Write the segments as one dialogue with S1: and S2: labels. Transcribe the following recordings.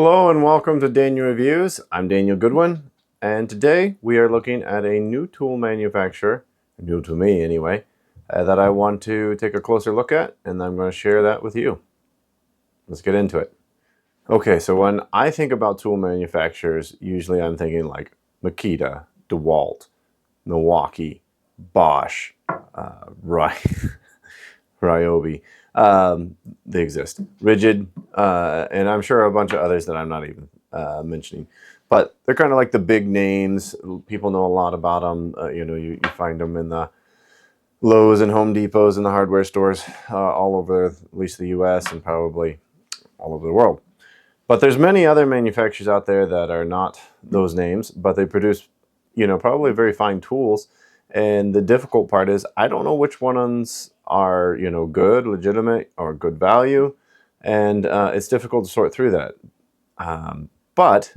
S1: Hello and welcome to Daniel Reviews. I'm Daniel Goodwin, and today we are looking at a new tool manufacturer, new to me anyway, that I want to take a closer look at, and I'm going to share that with you. Let's get into it. Okay, so when I think about tool manufacturers, usually I'm thinking like Makita, DeWalt, Milwaukee, Bosch, Ryobi. They exist. Rigid, and I'm sure a bunch of others that I'm not even mentioning. But they're kind of like the big names. People know a lot about them. You find them in the Lowe's and Home Depots and the hardware stores all over at least the US and probably all over the world. But there's many other manufacturers out there that are not those names, but they produce, probably very fine tools. And the difficult part is I don't know which ones are, good, legitimate, or good value. And it's difficult to sort through that. But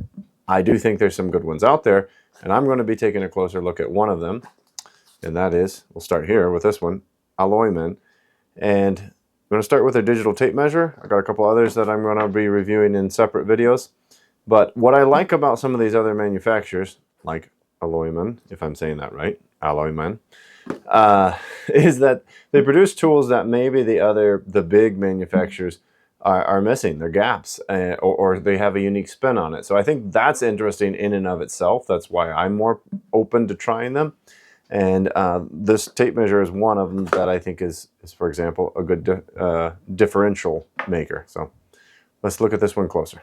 S1: I do think there's some good ones out there. And I'm going to be taking a closer look at one of them. And that is, we'll start here with this one, Alloyman. And I'm going to start with a digital tape measure. I've got a couple others that I'm going to be reviewing in separate videos. But what I like about some of these other manufacturers, like Alloyman, if I'm saying that right, Alloyman, is that they produce tools that maybe the big manufacturers are missing. They're gaps, or they have a unique spin on it. So I think that's interesting in and of itself. That's why I'm more open to trying them. And this tape measure is one of them that I think is for example, a good differential maker. So let's look at this one closer.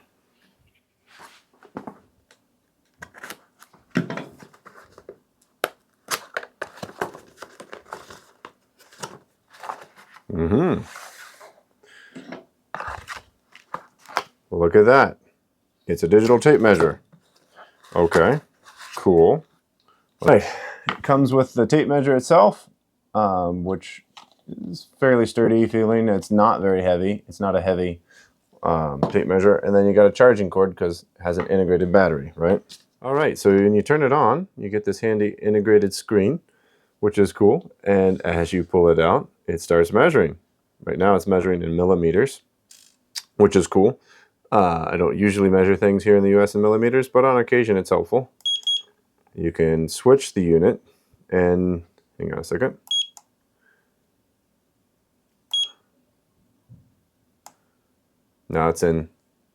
S1: Look at that. It's a digital tape measure. Okay, cool. Right. It comes with the tape measure itself, which is fairly sturdy feeling. It's not very heavy. It's not a heavy tape measure. And then you got a charging cord because it has an integrated battery, right? All right, so when you turn it on, you get this handy integrated screen, which is cool. And as you pull it out, it starts measuring. Right now it's measuring in millimeters, which is cool. I don't usually measure things here in the US in millimeters, but on occasion it's helpful. You can switch the unit and, hang on a second. Now it's in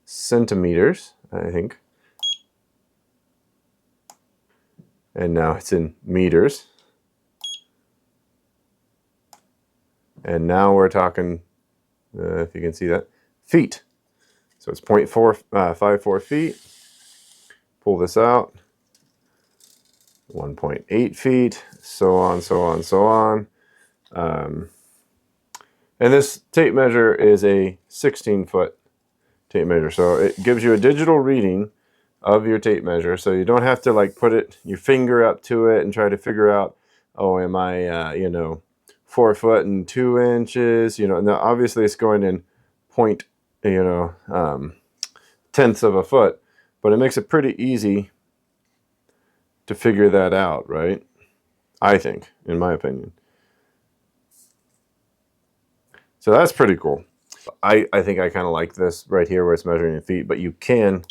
S1: centimeters, I think. And now it's in meters. And now we're talking, if you can see that, feet. So it's 0.54 feet. Pull this out. 1.8 feet, so on, so on, so on. And this tape measure is a 16-foot tape measure. So it gives you a digital reading of your tape measure. So you don't have to like put your finger up to it and try to figure out, oh, am I, 4 foot and 2 inches? Now obviously it's going in tenths of a foot, but it makes it pretty easy to figure that out, right? I think, in my opinion. So that's pretty cool. I think I kind of like this right here where it's measuring in feet, but you can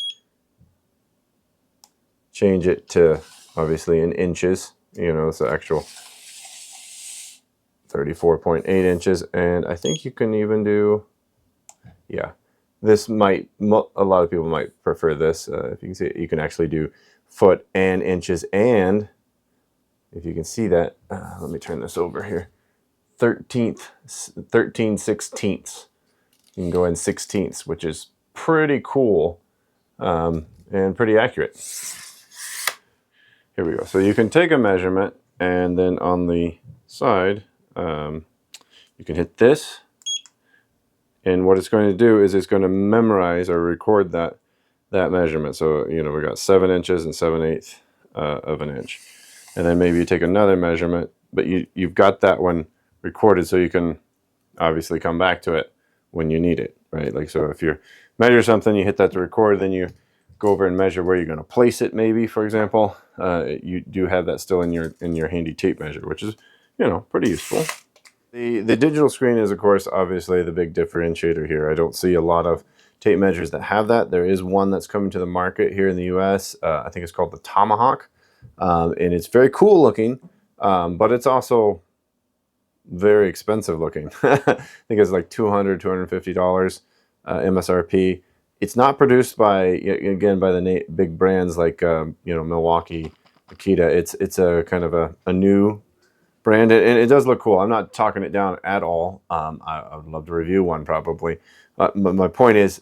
S1: change it to, obviously, in inches. It's the actual 34.8 inches. And I think you can even do, yeah, this might, a lot of people might prefer this. If you can see it, you can actually do foot and inches, and if you can see that, let me turn this over here, 13 sixteenths. You can go in sixteenths, which is pretty cool and pretty accurate. Here we go. So you can take a measurement, and then on the side, you can hit this, and what it's going to do is it's going to memorize or record that measurement. So, we got 7 inches and 7/8 of an inch. And then maybe you take another measurement, but you've got that one recorded so you can obviously come back to it when you need it, right? Like, so if you measure something, you hit that to record, then you go over and measure where you're going to place it, maybe, for example. You do have that still in your handy tape measure, which is, pretty useful. The digital screen is, of course, obviously the big differentiator here. I don't see a lot of tape measures that have that. There is one that's coming to the market here in the US. I think it's called the Tomahawk. And it's very cool looking, but it's also very expensive looking. I think it's like $200, $250 MSRP. It's not produced by, again, by the big brands like Milwaukee, Akita. It's a kind of a new brand, and it does look cool. I'm not talking it down at all. I would love to review one probably. But my point is,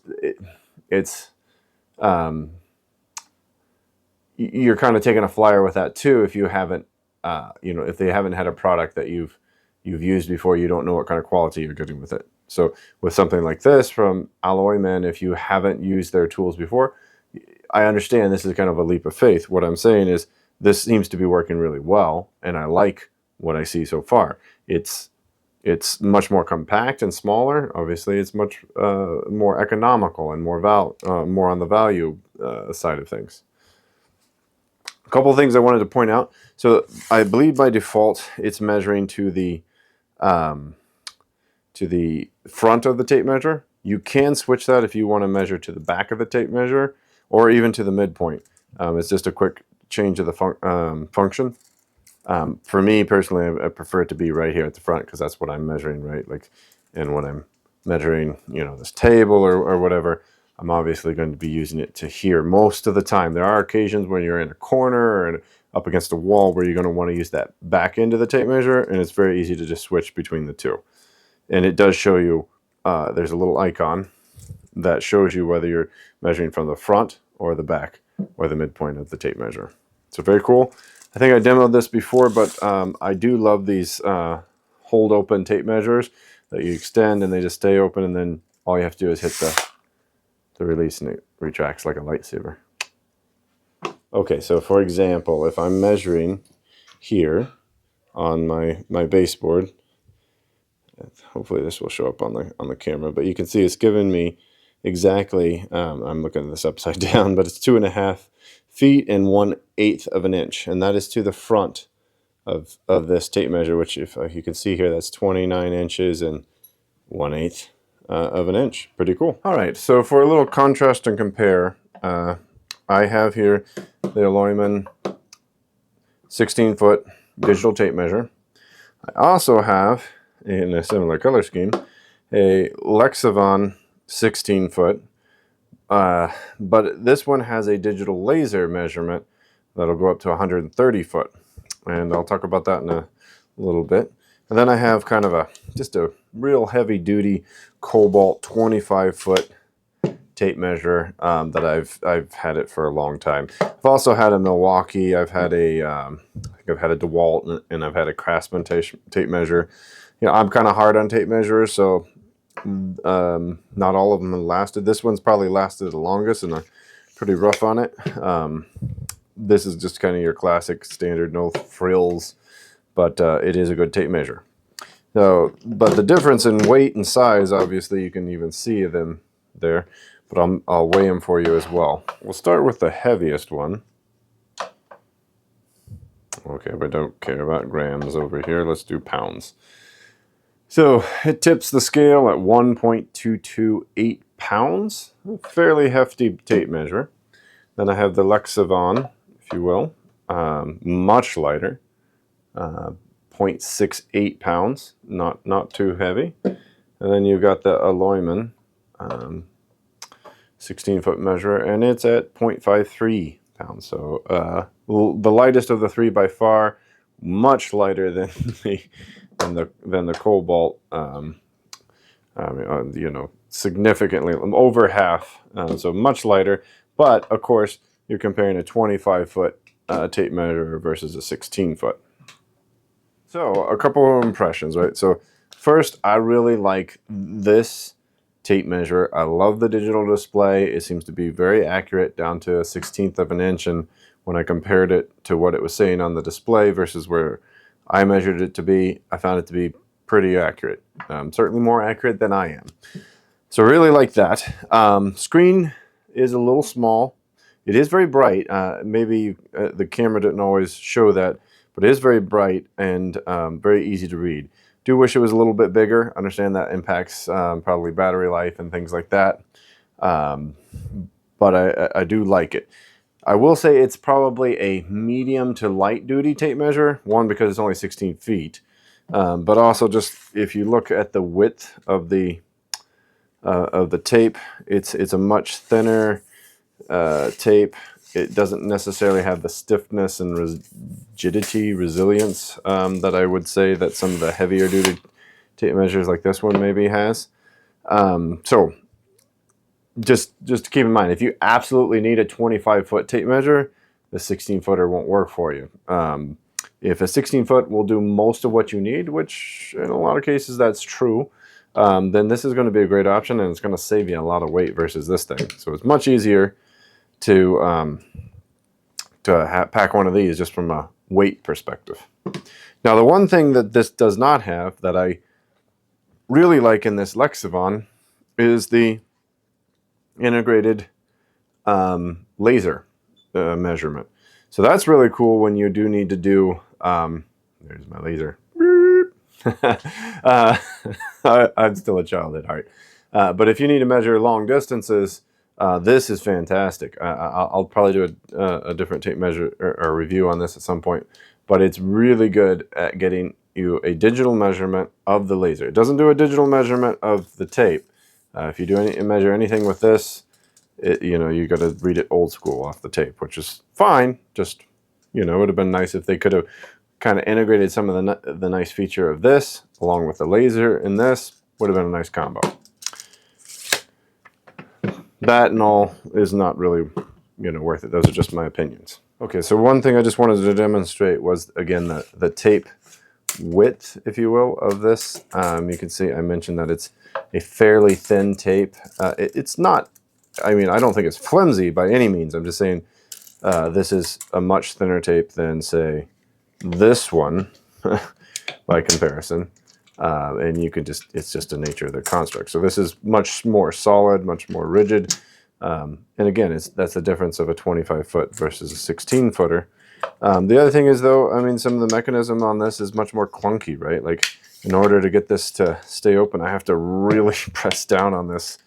S1: you're kind of taking a flyer with that too if you haven't, if they haven't had a product that you've used before, you don't know what kind of quality you're getting with it. So with something like this from Alloyman, if you haven't used their tools before, I understand this is kind of a leap of faith. What I'm saying is this seems to be working really well, and I like what I see so far. It's much more compact and smaller. Obviously, it's much more economical and more on the value side of things. A couple of things I wanted to point out. So I believe by default it's measuring to the front of the tape measure. You can switch that if you want to measure to the back of the tape measure or even to the midpoint. It's just a quick change of the function. For me personally, I prefer it to be right here at the front because that's what I'm measuring, right? Like, and when I'm measuring, this table or whatever, I'm obviously going to be using it to here most of the time. There are occasions when you're in a corner or up against a wall where you're going to want to use that back end of the tape measure, and it's very easy to just switch between the two. And it does show you, there's a little icon that shows you whether you're measuring from the front or the back or the midpoint of the tape measure. So very cool. I think I demoed this before, but I do love these hold open tape measures that you extend and they just stay open, and then all you have to do is hit the release and it retracts like a lightsaber. Okay, so for example, if I'm measuring here on my baseboard, hopefully this will show up on the camera, but you can see it's giving me exactly, I'm looking at this upside down, but it's 2.5 feet and 1/8 of an inch, and that is to the front of this tape measure, which if you can see here, that's 29 inches and 1/8 of an inch. Pretty cool. All right, so for a little contrast and compare, I have here the Alloyman 16-foot digital tape measure. I also have, in a similar color scheme, a Lexavon 16-foot, but this one has a digital laser measurement that'll go up to 130 foot, and I'll talk about that in a little bit. And then I have kind of just a real heavy-duty Cobalt 25-foot tape measure that I've had it for a long time. I've also had a Milwaukee. I've had I think I've had a DeWalt, and I've had a Craftsman tape measure. I'm kind of hard on tape measures, so not all of them have lasted. This one's probably lasted the longest, and I'm pretty rough on it. This is just kind of your classic standard, no frills, but it is a good tape measure. So, but the difference in weight and size, obviously, you can even see them there. But I'll weigh them for you as well. We'll start with the heaviest one. Okay, but don't care about grams over here. Let's do pounds. So it tips the scale at 1.228 pounds. A fairly hefty tape measure. Then I have the Lexavon, if you will, much lighter, 0.68 pounds, not too heavy. And then you've got the Alloyman 16-foot measure, and it's at 0.53 pounds. So the lightest of the three by far, much lighter than the Cobalt. Significantly over half. So much lighter. But of course, you're comparing a 25-foot tape measure versus a 16-foot. So a couple of impressions, right? So first, I really like this tape measure. I love the digital display. It seems to be very accurate down to a 1/16 of an inch, and when I compared it to what it was saying on the display versus where I measured it to be, I found it to be pretty accurate. Certainly more accurate than I am. So really like that. Screen is a little small. It is very bright. Maybe the camera didn't always show that, but it is very bright and very easy to read. Do wish it was a little bit bigger. Understand that impacts probably battery life and things like that. But I do like it. I will say it's probably a medium to light duty tape measure. One, because it's only 16 feet. But also just if you look at the width of the tape, it's a much thinner tape. It doesn't necessarily have the stiffness and resilience that I would say that some of the heavier duty tape measures like this one maybe has. So just to keep in mind, if you absolutely need a 25-foot tape measure, the 16-footer won't work for you. If a 16-foot will do most of what you need, which in a lot of cases that's true, then this is going to be a great option, and it's going to save you a lot of weight versus this thing. So it's much easier to pack one of these just from a weight perspective. Now, the one thing that this does not have that I really like in this Lexivon is the integrated laser measurement. So that's really cool when you do need to do, there's my laser. I'm still a child at heart. But if you need to measure long distances, this is fantastic. I'll probably do a different tape measure or review on this at some point. But it's really good at getting you a digital measurement of the laser. It doesn't do a digital measurement of the tape. If you measure anything with this, you got to read it old school off the tape, which is fine. Just, it would have been nice if they could have kind of integrated some of the nice feature of this along with the laser in this. Would have been a nice combo. That and all is not really, worth it. Those are just my opinions. Okay, so one thing I just wanted to demonstrate was, again, the tape width, if you will, of this. You can see I mentioned that it's a fairly thin tape. It's not, I don't think it's flimsy by any means. I'm just saying this is a much thinner tape than, say, this one by comparison. And you can it's just the nature of the construct. So this is much more solid, much more rigid. And again, that's the difference of a 25-foot versus a 16-footer. The other thing is, though, some of the mechanism on this is much more clunky, right? Like, in order to get this to stay open, I have to really press down on this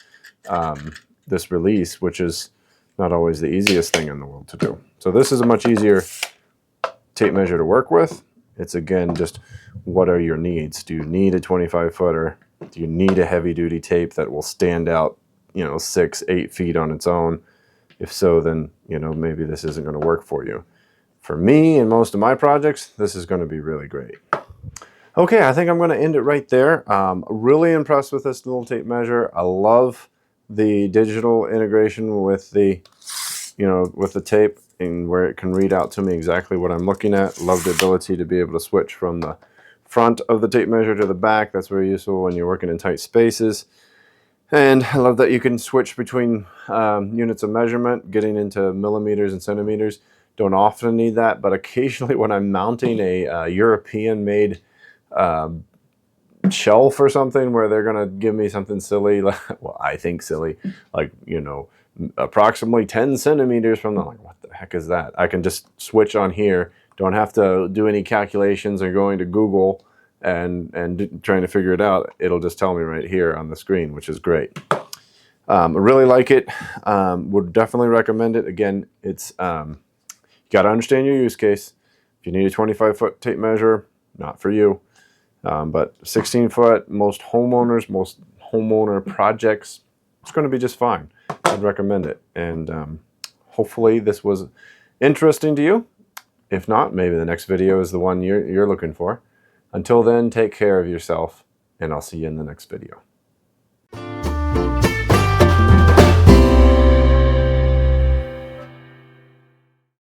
S1: this release, which is not always the easiest thing in the world to do. So this is a much easier tape measure to work with. It's, again, just what are your needs? Do you need a 25-footer? Do you need a heavy-duty tape that will stand out, 6-8 feet on its own? If so, then, maybe this isn't going to work for you. For me and most of my projects, this is going to be really great. Okay, I think I'm going to end it right there. Really impressed with this little tape measure. I love the digital integration with the, with the tape, and where it can read out to me exactly what I'm looking at. Love the ability to be able to switch from the front of the tape measure to the back. That's very useful when you're working in tight spaces. And I love that you can switch between units of measurement, getting into millimeters and centimeters. Don't often need that, but occasionally when I'm mounting a European-made shelf or something where they're going to give me something silly, well, I think silly, like, approximately 10 centimeters from the, like, what the heck is that? I can just switch on here. Don't have to do any calculations or going to Google and trying to figure it out. It'll just tell me right here on the screen, which is great. I really like it. Would definitely recommend it. Again, it's you got to understand your use case. If you need a 25-foot tape measure, not for you. But 16-foot, most homeowner projects, it's going to be just fine. I'd recommend it. And hopefully this was interesting to you. If not, maybe the next video is the one you're looking for. Until then, take care of yourself, and I'll see you in the next video.